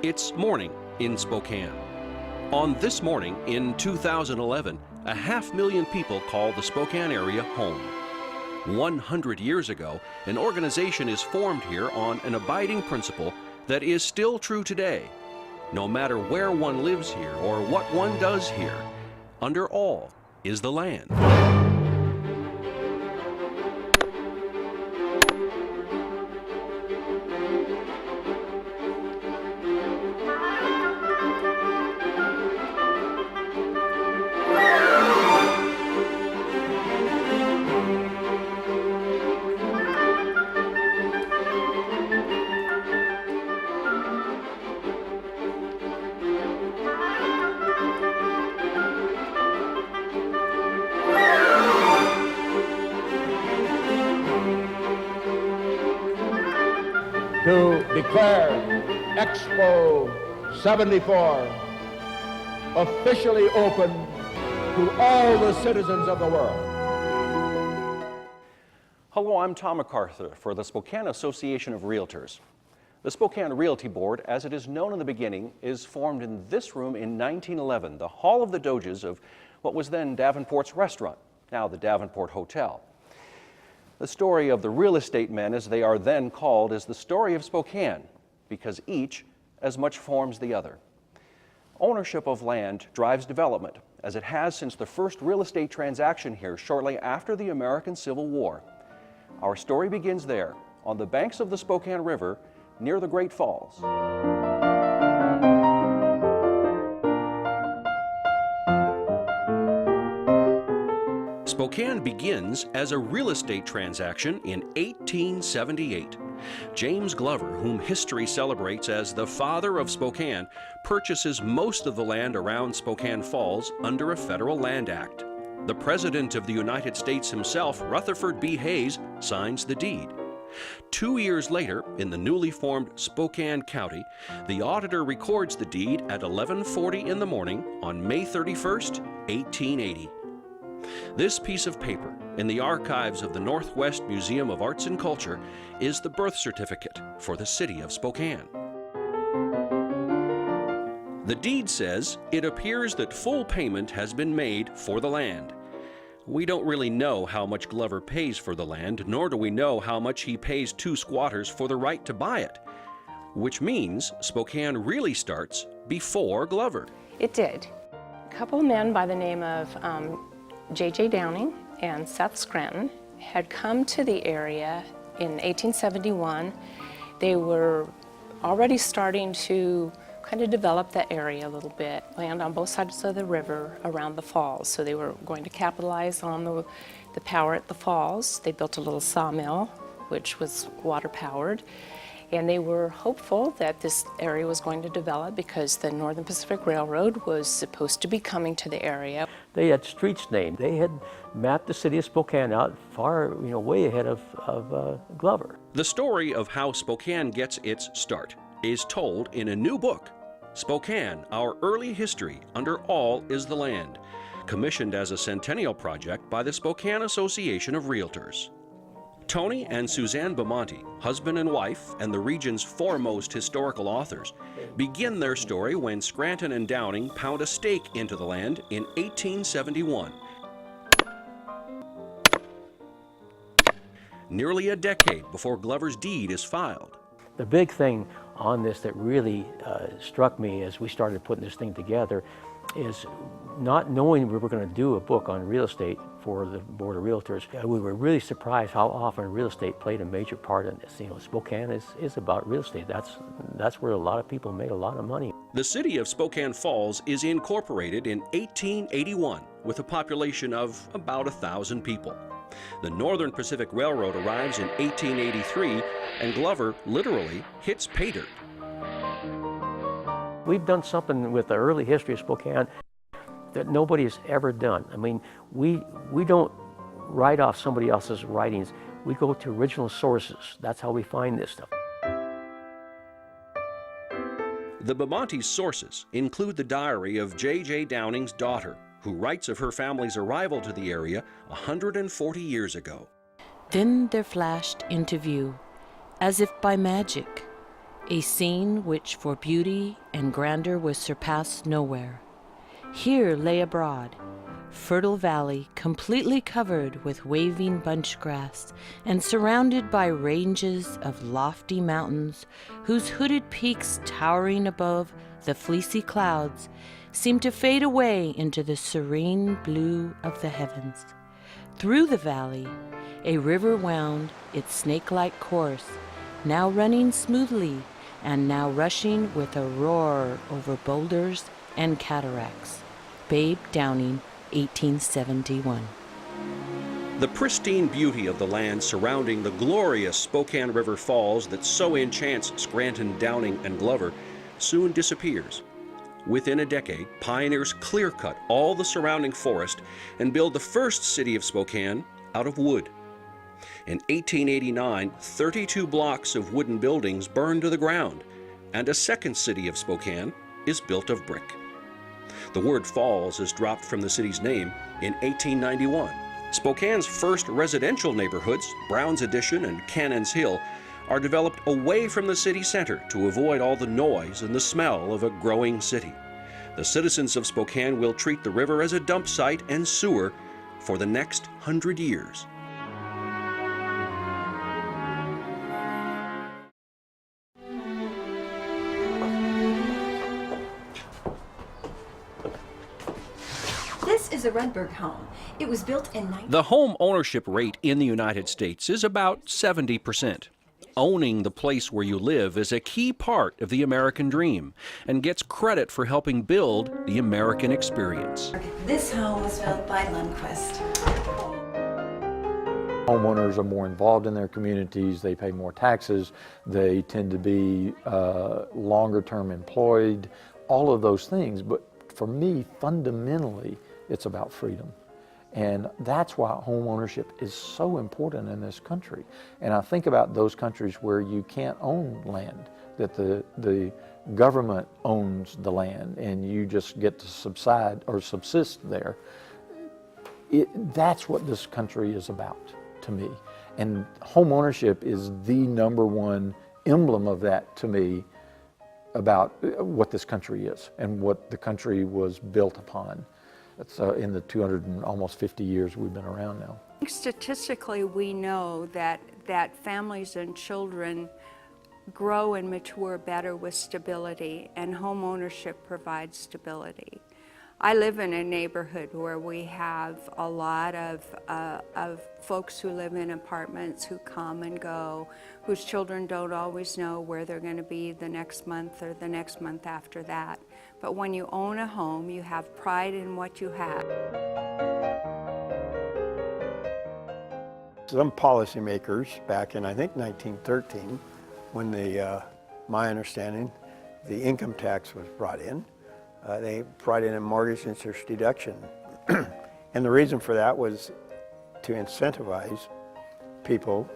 It's morning in Spokane. On this morning in 2011, 500,000 people call the Spokane area home. 100 years ago, an organization is formed here on an abiding principle that is still true today. No matter where one lives here or what one does here, under all is the land. To declare Expo 74 officially open to all the citizens of the world. Hello, I'm Tom MacArthur for the Spokane Association of REALTORS. The Spokane Realty Board, as it is known in the beginning, is formed in this room in 1911, the Hall of the Doges of what was then Davenport's restaurant, now the Davenport Hotel. The story of the real estate men, as they are then called, is the story of Spokane, because each as much forms the other. Ownership of land drives development, as it has since the first real estate transaction here shortly after the American Civil War. Our story begins there, on the banks of the Spokane River, near the Great Falls. Spokane begins as a real estate transaction in 1878. James Glover, whom history celebrates as the father of Spokane, purchases most of the land around Spokane Falls under a federal land act. The President of the United States himself, Rutherford B. Hayes, signs the deed. 2 years later, in the newly formed Spokane County, the auditor records the deed at 11:40 in the morning on May 31st, 1880. This piece of paper, in the archives of the Northwest Museum of Arts and Culture, is the birth certificate for the city of Spokane. The deed says, it appears that full payment has been made for the land. We don't really know how much Glover pays for the land, nor do we know how much he pays two squatters for the right to buy it, which means Spokane really starts before Glover. It did. A couple of men by the name of J.J. Downing and Seth Scranton had come to the area in 1871. They were already starting to kind of develop that area a little bit, land on both sides of the river around the falls. So they were going to capitalize on the power at the falls. They built a little sawmill, which was water powered. And they were hopeful that this area was going to develop because the Northern Pacific Railroad was supposed to be coming to the area. They had streets named. They had mapped the city of Spokane out far, way ahead of Glover. The story of how Spokane gets its start is told in a new book, Spokane, Our Early History Under All is the Land, commissioned as a Centennial project by the Spokane Association of REALTORS. Tony and Suzanne Beaumonte, husband and wife and the region's foremost historical authors, begin their story when Scranton and Downing pound a stake into the land in 1871. Nearly a decade before Glover's deed is filed. The big thing on this that really struck me as we started putting this thing together is not knowing we were going to do a book on real estate for the Board of Realtors. We were really surprised how often real estate played a major part in this. Spokane is about real estate. That's where a lot of people made a lot of money. The city of Spokane Falls is incorporated in 1881 with a population of about 1,000 people. The Northern Pacific Railroad arrives in 1883, and Glover literally hits pay dirt. We've done something with the early history of Spokane that nobody has ever done. I mean, we don't write off somebody else's writings. We go to original sources. That's how we find this stuff. The Beaumonte's sources include the diary of J.J. Downing's daughter, who writes of her family's arrival to the area 140 years ago. Then there flashed into view, as if by magic, a scene which for beauty and grandeur was surpassed nowhere. Here lay a broad, fertile valley completely covered with waving bunch grass and surrounded by ranges of lofty mountains whose hooded peaks towering above the fleecy clouds seemed to fade away into the serene blue of the heavens. Through the valley, a river wound its snake-like course, now running smoothly and now rushing with a roar over boulders and cataracts. Babe Downing, 1871. The pristine beauty of the land surrounding the glorious Spokane River Falls that so enchants Scranton, Downing, and Glover soon disappears. Within a decade, pioneers clear-cut all the surrounding forest and build the first city of Spokane out of wood. In 1889, 32 blocks of wooden buildings burned to the ground, and a second city of Spokane is built of brick. The word falls is dropped from the city's name in 1891. Spokane's first residential neighborhoods, Brown's Addition and Cannon's Hill, are developed away from the city center to avoid all the noise and the smell of a growing city. The citizens of Spokane will treat the river as a dump site and sewer for the next 100 years. This is a Rudberg home. It was built in The home ownership rate in the United States is about 70%. Owning the place where you live is a key part of the American dream and gets credit for helping build the American experience. This home was built by Lundquist. Homeowners are more involved in their communities, they pay more taxes, they tend to be longer term employed, all of those things. But for me, fundamentally, it's about freedom. And that's why home ownership is so important in this country. And I think about those countries where you can't own land, that the government owns the land and you just get to subsist there. That's what this country is about to me. And home ownership is the #1 emblem of that to me, about what this country is and what the country was built upon. That's in the 250 years we've been around now. Statistically, we know that families and children grow and mature better with stability, and home ownership provides stability. I live in a neighborhood where we have a lot of folks who live in apartments who come and go, whose children don't always know where they're going to be the next month or the next month after that. But when you own a home, you have pride in what you have. Some policymakers back in, I think, 1913, when my understanding, the income tax was brought in, they brought in a mortgage interest deduction. And the reason for that was to incentivize people,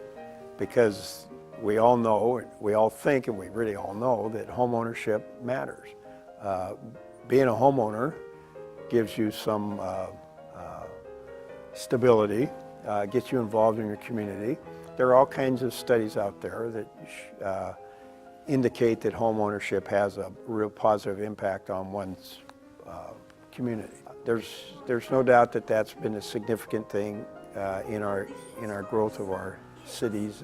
because we all know, we all think, and we really all know that home ownership matters. Being a homeowner gives you some stability, gets you involved in your community. There are all kinds of studies out there that indicate that home ownership has a real positive impact on one's community. There's no doubt that that's been a significant thing in our growth of our cities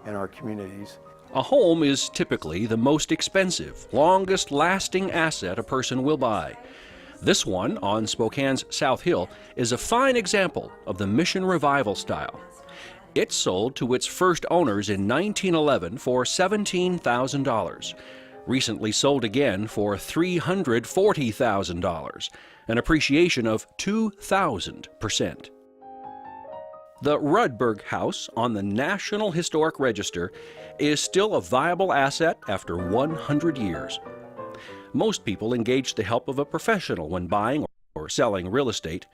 and our communities. A home is typically the most expensive, longest-lasting asset a person will buy. This one on Spokane's South Hill is a fine example of the Mission Revival style. It sold to its first owners in 1911 for $17,000, recently sold again for $340,000, an appreciation of 2,000%. The Rudberg House on the National Historic Register is still a viable asset after 100 years. Most people engage the help of a professional when buying or selling real estate.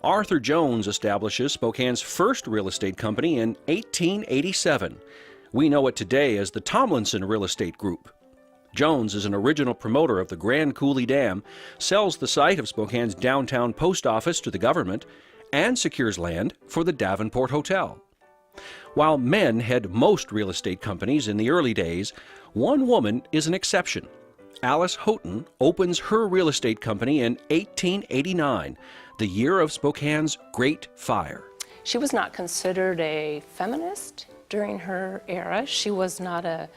Arthur Jones establishes Spokane's first real estate company in 1887. We know it today as the Tomlinson Real Estate Group. Jones is an original promoter of the Grand Coulee Dam, sells the site of Spokane's downtown post office to the government, and secures land for the Davenport Hotel. While men had most real estate companies in the early days, one woman is an exception. Alice Houghton opens her real estate company in 1889, the year of Spokane's Great Fire. She was not considered a feminist during her era. She was not a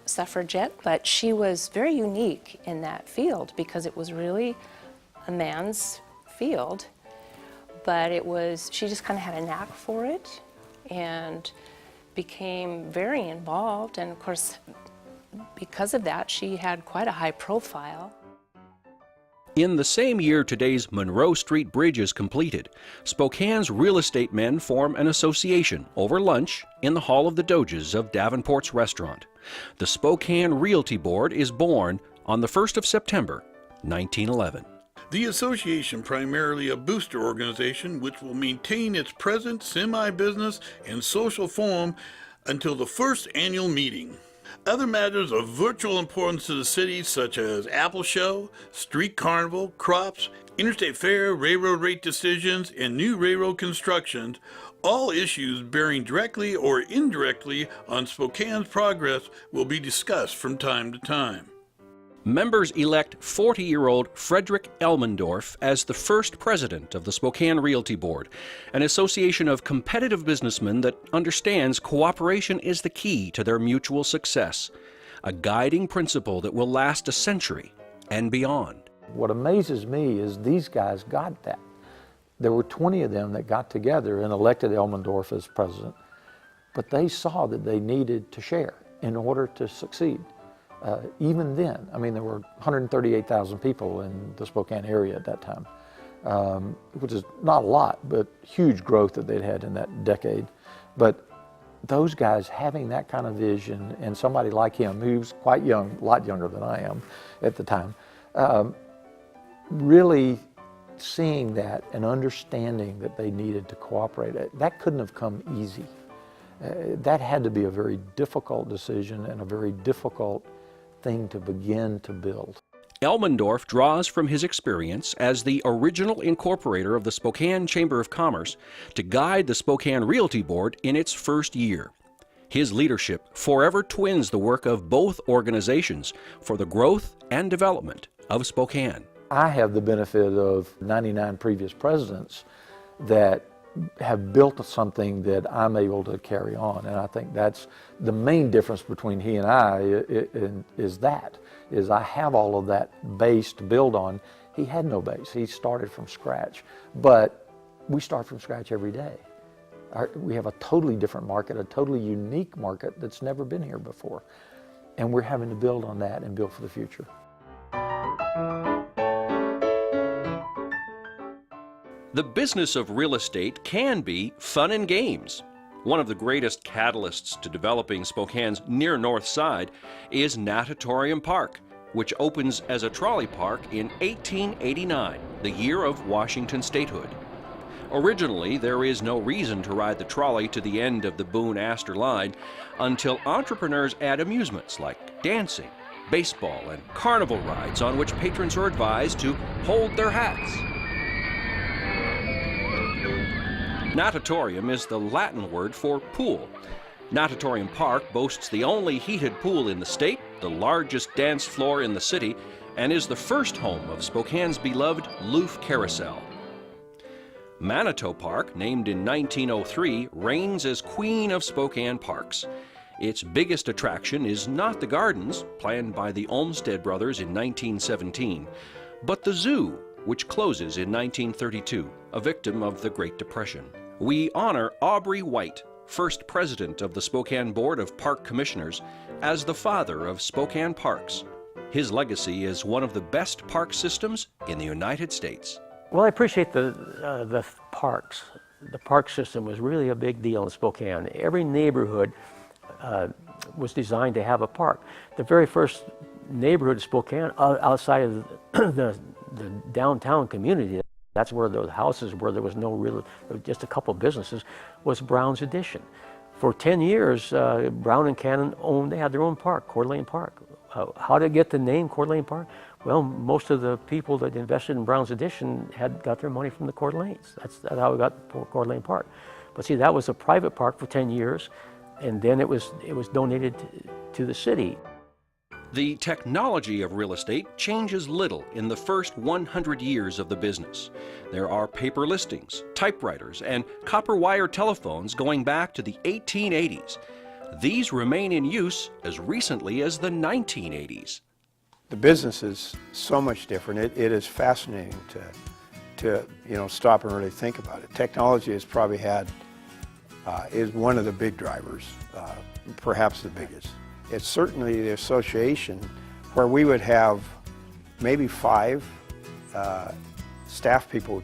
suffragette, but she was very unique in that field because it was really a man's field. But she just kind of had a knack for it and became very involved. And of course, because of that, she had quite a high profile. In the same year today's Monroe Street Bridge is completed, Spokane's real estate men form an association over lunch in the Hall of the Doges of Davenport's restaurant. The Spokane Realty Board is born on the 1st of September, 1911. The association, primarily a booster organization which will maintain its present semi-business and social form until the first annual meeting. Other matters of virtual importance to the city, such as Apple Show, Street Carnival, crops, Interstate Fair, railroad rate decisions, and new railroad constructions, all issues bearing directly or indirectly on Spokane's progress will be discussed from time to time. Members elect 40-year-old Frederick Elmendorf as the first president of the Spokane Realty Board, an association of competitive businessmen that understands cooperation is the key to their mutual success, a guiding principle that will last a century and beyond. What amazes me is these guys got that. There were 20 of them that got together and elected Elmendorf as president, but they saw that they needed to share in order to succeed. Even then, I mean, there were 138,000 people in the Spokane area at that time, which is not a lot, but huge growth that they'd had in that decade. But those guys having that kind of vision, and somebody like him, who's quite young, a lot younger than I am at the time, really seeing that and understanding that they needed to cooperate, that couldn't have come easy. That had to be a very difficult decision and a very difficult thing to begin to build. Elmendorf draws from his experience as the original incorporator of the Spokane Chamber of Commerce to guide the Spokane Realty Board in its first year. His leadership forever twins the work of both organizations for the growth and development of Spokane. I have the benefit of 99 previous presidents that have built something that I'm able to carry on, and I think that's the main difference between he and I is I have all of that base to build on. He had no base. He started from scratch, but we start from scratch every day. We have a totally different market, a totally unique market that's never been here before, and we're having to build on that and build for the future. The business of real estate can be fun and games. One of the greatest catalysts to developing Spokane's near north side is Natatorium Park, which opens as a trolley park in 1889, the year of Washington statehood. Originally, there is no reason to ride the trolley to the end of the Boone-Astor line until entrepreneurs add amusements like dancing, baseball, and carnival rides on which patrons are advised to hold their hats. Natatorium is the Latin word for pool. Natatorium Park boasts the only heated pool in the state, the largest dance floor in the city, and is the first home of Spokane's beloved Loof Carousel. Manitou Park, named in 1903, reigns as queen of Spokane parks. Its biggest attraction is not the gardens, planned by the Olmsted brothers in 1917, but the zoo, which closes in 1932, a victim of the Great Depression. We honor Aubrey White, first president of the Spokane Board of Park Commissioners, as the father of Spokane parks. His legacy is one of the best park systems in the United States. Well, I appreciate the parks. The park system was really a big deal in Spokane. Every neighborhood was designed to have a park. The very first neighborhood of Spokane, outside of the downtown community, that's where those houses where there was no real, just a couple businesses, was Brown's Addition. For 10 years, Brown and Cannon they had their own park, Coeur d'Alene Park. How did it get the name Coeur d'Alene Park? Well, most of the people that invested in Brown's Addition got their money from the Coeur d'Alenes. That's how we got Coeur d'Alene Park. But see, that was a private park for 10 years, and then it was donated to the city. The technology of real estate changes little in the first 100 years of the business. There are paper listings, typewriters, and copper wire telephones going back to the 1880s. These remain in use as recently as the 1980s. The business is so much different. It is fascinating to stop and really think about it. Technology has probably is one of the big drivers, perhaps the biggest. It's certainly the association where we would have maybe 5 staff people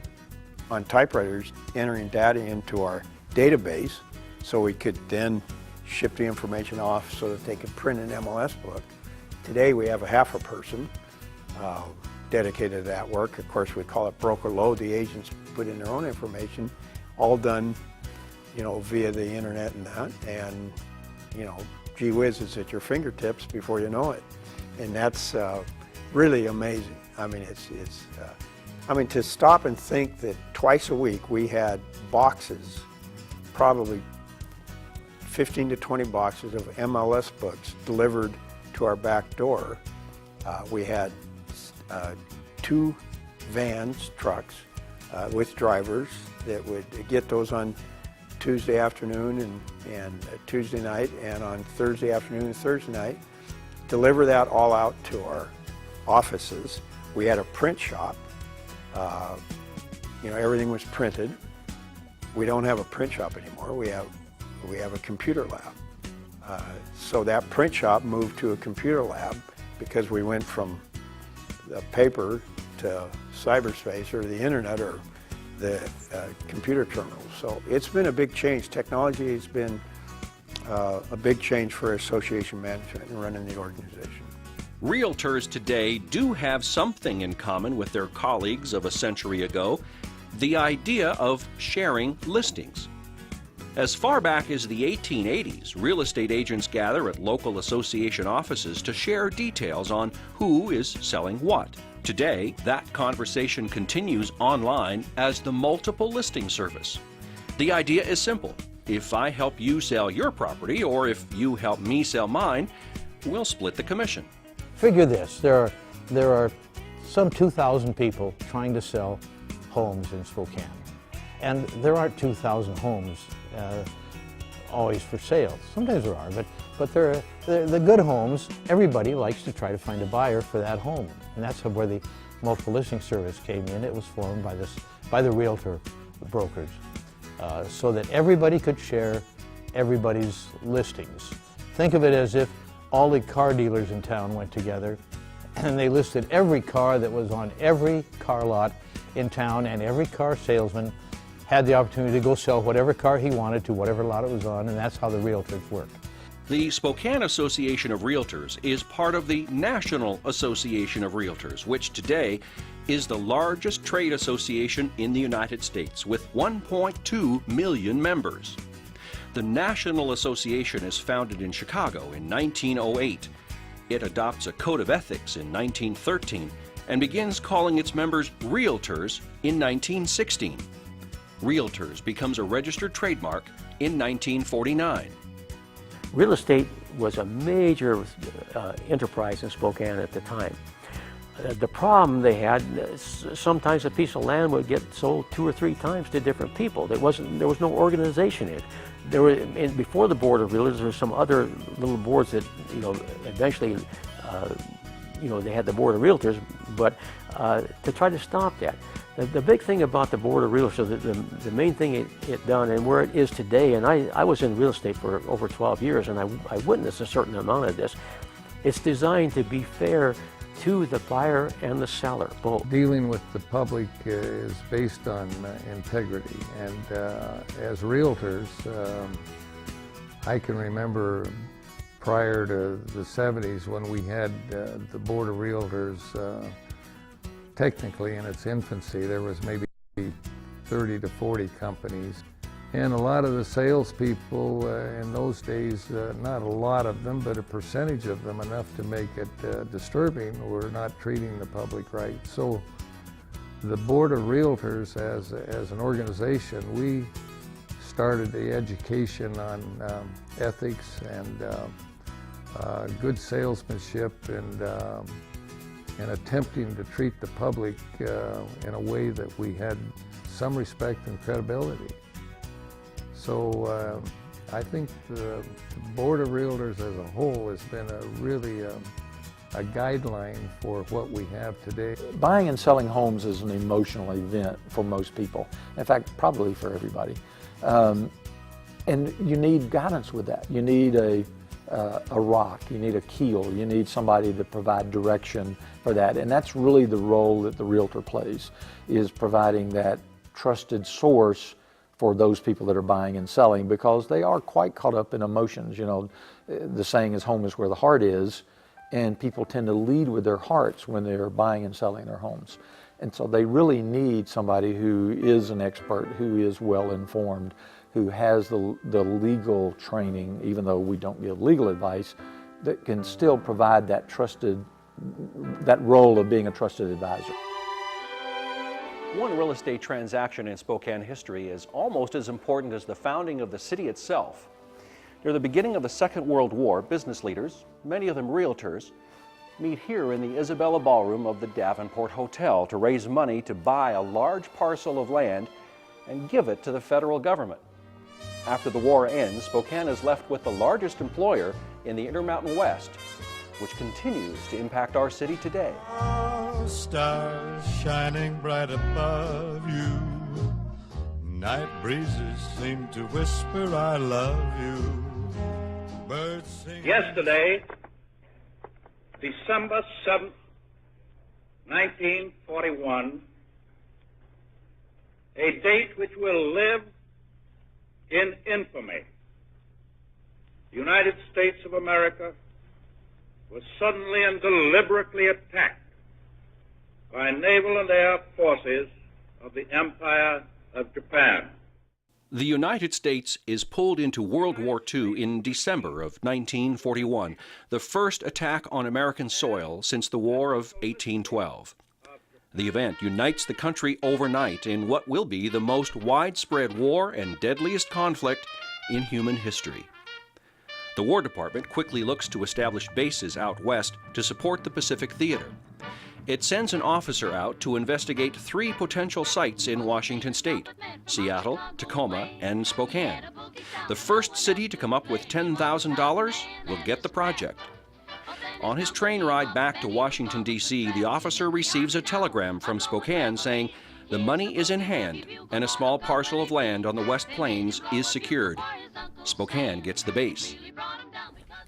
on typewriters entering data into our database so we could then ship the information off so that they could print an MLS book. Today we have a half a person dedicated to that work. Of course, we call it broker load. The agents put in their own information, all done via the internet and that, and gee whiz, it's at your fingertips before you know it. And that's really amazing. I mean, to stop and think that twice a week we had boxes, probably 15 to 20 boxes of MLS books delivered to our back door. We had 2 vans, trucks, with drivers that would get those on Tuesday afternoon and Tuesday night, and on Thursday afternoon and Thursday night, deliver that all out to our offices. We had a print shop. Everything was printed. We don't have a print shop anymore. We have a computer lab. So that print shop moved to a computer lab because we went from the paper to cyberspace or the internet or the computer terminals. So it's been a big change. Technology has been a big change for association management and running the organization. Realtors today do have something in common with their colleagues of a century ago, the idea of sharing listings. As far back as the 1880s, real estate agents gather at local association offices to share details on who is selling what. Today, that conversation continues online as the multiple listing service. The idea is simple. If I help you sell your property, or if you help me sell mine, we'll split the commission. Figure this, there are some 2,000 people trying to sell homes in Spokane. And there aren't 2,000 homes always for sale. Sometimes there are, but they're the good homes. Everybody likes to try to find a buyer for that home. And that's where the multiple listing service came in. It was formed by the realtor brokers so that everybody could share everybody's listings. Think of it as if all the car dealers in town went together and they listed every car that was on every car lot in town, and every car salesman had the opportunity to go sell whatever car he wanted to whatever lot it was on, and that's how the realtors work. The Spokane Association of REALTORS is part of the National Association of REALTORS, which today is the largest trade association in the United States with 1.2 million members. The National Association is founded in Chicago in 1908. It adopts a Code of Ethics in 1913 and begins calling its members Realtors in 1916. Realtors becomes a registered trademark in 1949. Real estate was a major enterprise in Spokane at the time. The problem they had, sometimes a piece of land would get sold 2 or 3 times to different people. There was no organization in it. Before the Board of Realtors, there were some other little boards that, eventually, they had the Board of Realtors, but to try to stop that. The big thing about the Board of Realtors, the main thing it done, and where it is today, and I was in real estate for over 12 years, and I witnessed a certain amount of this. It's designed to be fair to the buyer and the seller, both. Dealing with the public is based on integrity, and as realtors, I can remember prior to the 70s when we had the Board of Realtors, technically in its infancy, there was maybe 30 to 40 companies. And a lot of the salespeople in those days, not a lot of them, but a percentage of them, enough to make it disturbing, were not treating the public right. So the Board of Realtors as an organization, we started the education on ethics and good salesmanship and attempting to treat the public in a way that we had some respect and credibility. So I think the Board of Realtors as a whole has been really a guideline for what we have today. Buying and selling homes is an emotional event for most people. In fact, probably for everybody. And you need guidance with that. You need a rock, you need a keel, you need somebody to provide direction for that. And that's really the role that the realtor plays, is providing that trusted source for those people that are buying and selling, because they are quite caught up in emotions. You know, the saying is home is where the heart is, and people tend to lead with their hearts when they're buying and selling their homes. And so they really need somebody who is an expert, who is well informed, who has the legal training, even though we don't give legal advice, that can still provide that that role of being a trusted advisor. One real estate transaction in Spokane history is almost as important as the founding of the city itself. Near the beginning of the Second World War, business leaders, many of them realtors, meet here in the Isabella Ballroom of the Davenport Hotel to raise money to buy a large parcel of land and give it to the federal government. After the war ends, Spokane is left with the largest employer in the Intermountain West, which continues to impact our city today. Stars shining bright above you, night breezes seem to whisper I love you, birds sing. Yesterday, December 7th, 1941, a date which will live in infamy. The United States of America was suddenly and deliberately attacked by naval and air forces of the Empire of Japan. The United States is pulled into World War II in December of 1941, the first attack on American soil since the War of 1812. The event unites the country overnight in what will be the most widespread war and deadliest conflict in human history. The War Department quickly looks to establish bases out west to support the Pacific Theater. It sends an officer out to investigate 3 potential sites in Washington state: Seattle, Tacoma, and Spokane. The first city to come up with $10,000 will get the project. On his train ride back to Washington, D.C., the officer receives a telegram from Spokane saying the money is in hand and a small parcel of land on the West Plains is secured. Spokane gets the base.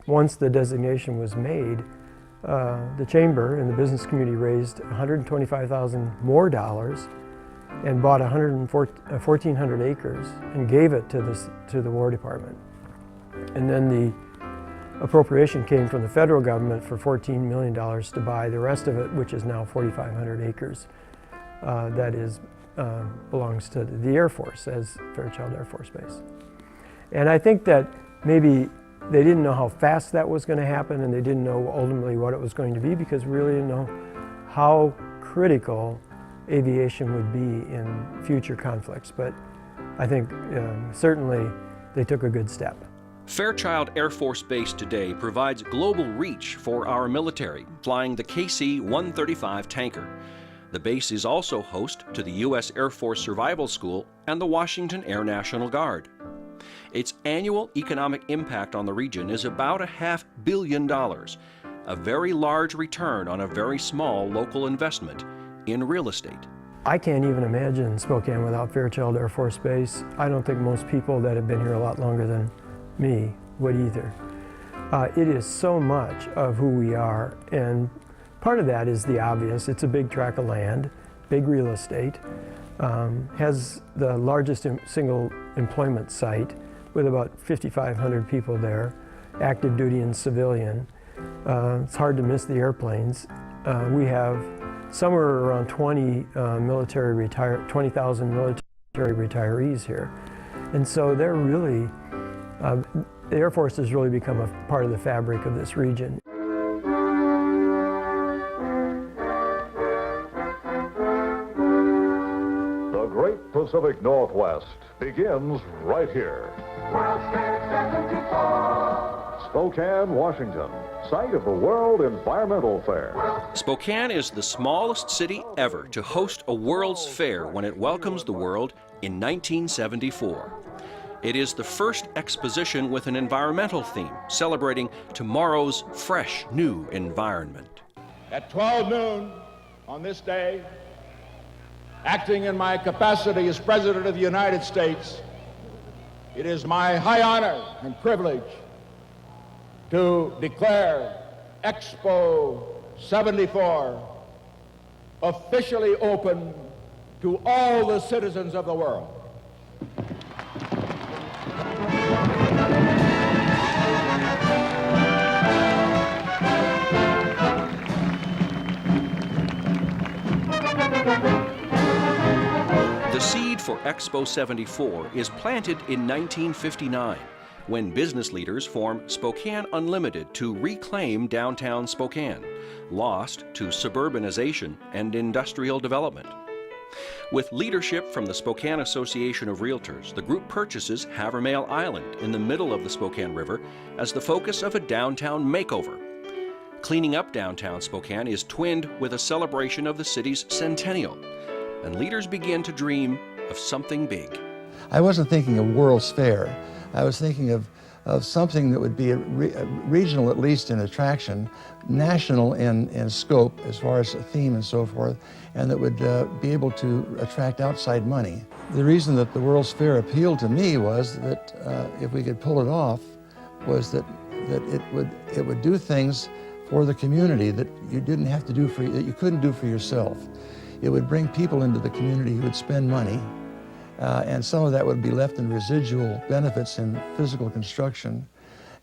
Once the designation was made, the chamber and the business community raised $125,000 more and bought 1,400 acres and gave it to the War Department. And then the appropriation came from the federal government for $14 million to buy the rest of it, which is now 4,500 acres. That belongs to the Air Force as Fairchild Air Force Base. And I think that maybe they didn't know how fast that was going to happen, and they didn't know ultimately what it was going to be, because we really didn't know how critical aviation would be in future conflicts. But I think certainly they took a good step. Fairchild Air Force Base today provides global reach for our military, flying the KC-135 tanker. The base is also host to the U.S. Air Force Survival School and the Washington Air National Guard. Its annual economic impact on the region is about $500 million, a very large return on a very small local investment in real estate. I can't even imagine Spokane without Fairchild Air Force Base. I don't think most people that have been here a lot longer than me would either. It is so much of who we are, and part of that is the obvious. It's a big tract of land, big real estate, has the largest single employment site with about 5,500 people there, active duty and civilian. It's hard to miss the airplanes. We have somewhere around 20,000 military retirees here. And so they're really, the Air Force has really become a part of the fabric of this region. The great Pacific Northwest begins right here. World's Fair 74. Spokane, Washington, site of the World Environmental Fair. Spokane is the smallest city ever to host a World's Fair when it welcomes the world in 1974. It is the first exposition with an environmental theme, celebrating tomorrow's fresh, new environment. At 12 noon on this day, acting in my capacity as President of the United States, it is my high honor and privilege to declare Expo 74 officially open to all the citizens of the world. The seed for Expo 74 is planted in 1959 when business leaders formed Spokane Unlimited to reclaim downtown Spokane, lost to suburbanization and industrial development. With leadership from the Spokane Association of REALTORS, the group purchases Havermale Island in the middle of the Spokane River as the focus of a downtown makeover. Cleaning up downtown Spokane is twinned with a celebration of the city's Centennial, and leaders begin to dream of something big. I wasn't thinking of World's Fair. I was thinking of something that would be regional, at least in attraction, national in scope as far as a theme and so forth, and that would be able to attract outside money. The reason that the World's Fair appealed to me was that if we could pull it off, was that it would do things for the community that you didn't have to do that you couldn't do for yourself. It would bring people into the community who would spend money, and some of that would be left in residual benefits in physical construction,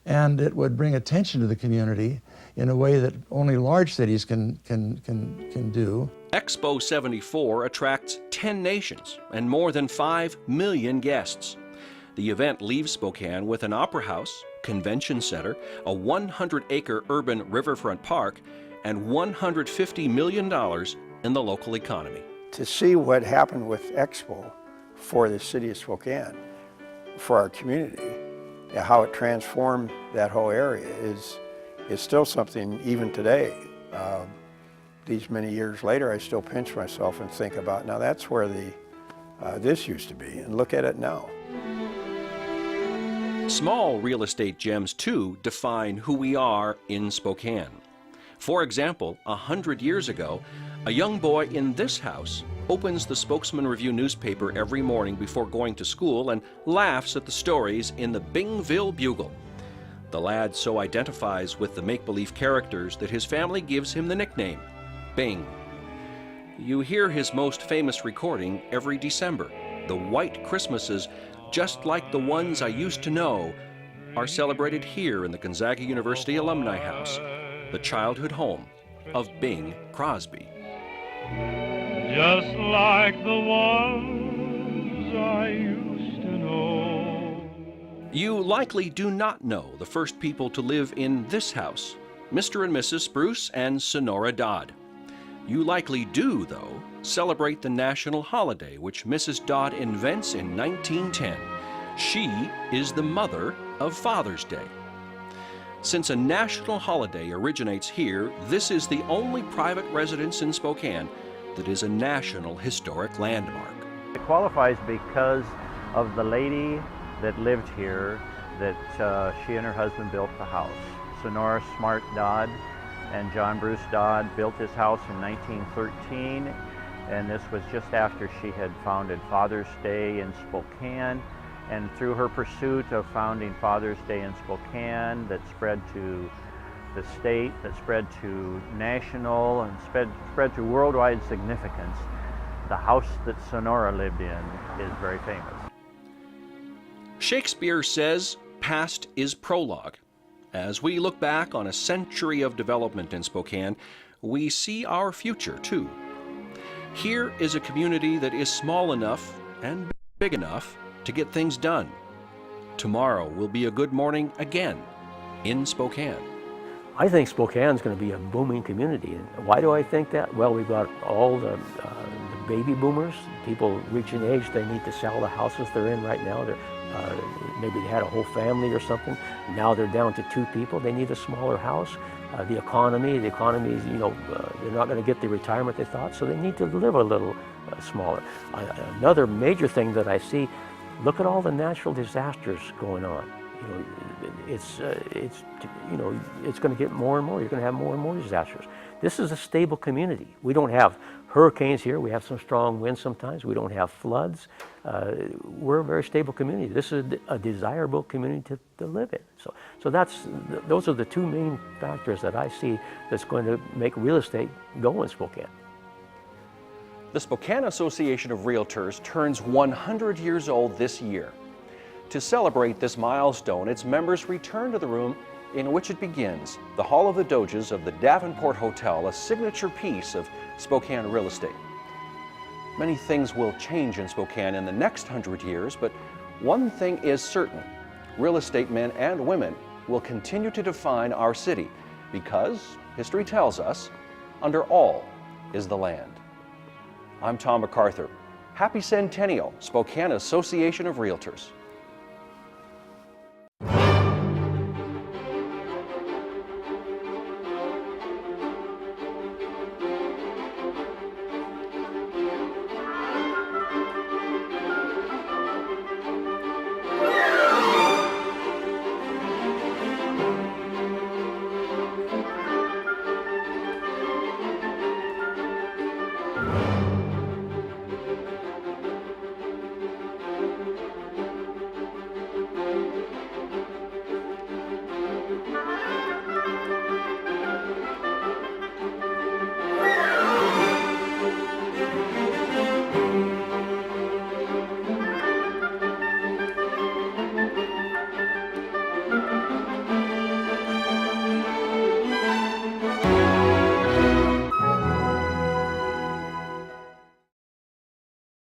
and it would bring attention to the community in a way that only large cities can do. Expo 74 attracts 10 nations and more than 5 million guests. The event leaves Spokane with an opera house, convention center, a 100-acre urban riverfront park, and $150 million in the local economy. To see what happened with Expo for the city of Spokane, for our community, how it transformed that whole area is still something even today. These many years later, I still pinch myself and think about, now that's where this used to be, and look at it now. Small real estate gems, too, define who we are in Spokane. For example, 100 years ago, a young boy in this house opens the Spokesman Review newspaper every morning before going to school and laughs at the stories in the Bingville Bugle. The lad so identifies with the make-believe characters that his family gives him the nickname, Bing. You hear his most famous recording every December. The White Christmases, just like the ones I used to know, are celebrated here in the Gonzaga University Alumni House, the childhood home of Bing Crosby. Just like the ones I used to know. You likely do not know the first people to live in this house, Mr. and Mrs. Spruce and Sonora Dodd. You likely do, though, celebrate the national holiday which Mrs. Dodd invents in 1910. She is the mother of Father's Day. Since a national holiday originates here, this is the only private residence in Spokane that is a National Historic Landmark. It qualifies because of the lady that lived here, that she and her husband built the house. Sonora Smart Dodd and John Bruce Dodd built this house in 1913, and this was just after she had founded Father's Day in Spokane. And through her pursuit of founding Father's Day in Spokane, that spread to the state, that spread to national, and spread to worldwide significance, the house that Sonora lived in is very famous. Shakespeare says, "Past is prologue." As we look back on a century of development in Spokane, we see our future too. Here is a community that is small enough and big enough to get things done. Tomorrow will be a good morning again in Spokane. I think Spokane's going to be a booming community. And why do I think that? Well, we've got all the baby boomers, people reaching age, they need to sell the houses they're in right now. Maybe they had a whole family or something. Now they're down to 2 people. They need a smaller house. The economy is, you know, they're not going to get the retirement they thought, so they need to live a little smaller. Another major thing that I see, look at all the natural disasters going on. You know, it's going to get more and more. You're going to have more and more disasters. This is a stable community. We don't have hurricanes here. We have some strong winds sometimes. We don't have floods. We're a very stable community. This is a desirable community to live in. So those are the 2 main factors that I see that's going to make real estate go in Spokane. The Spokane Association of REALTORS turns 100 years old this year. To celebrate this milestone, its members return to the room in which it begins, the Hall of the Doges of the Davenport Hotel, a signature piece of Spokane real estate. Many things will change in Spokane in the next 100 years, but one thing is certain: real estate men and women will continue to define our city, because history tells us, under all is the land. I'm Tom MacArthur. Happy Centennial, Spokane Association of REALTORS.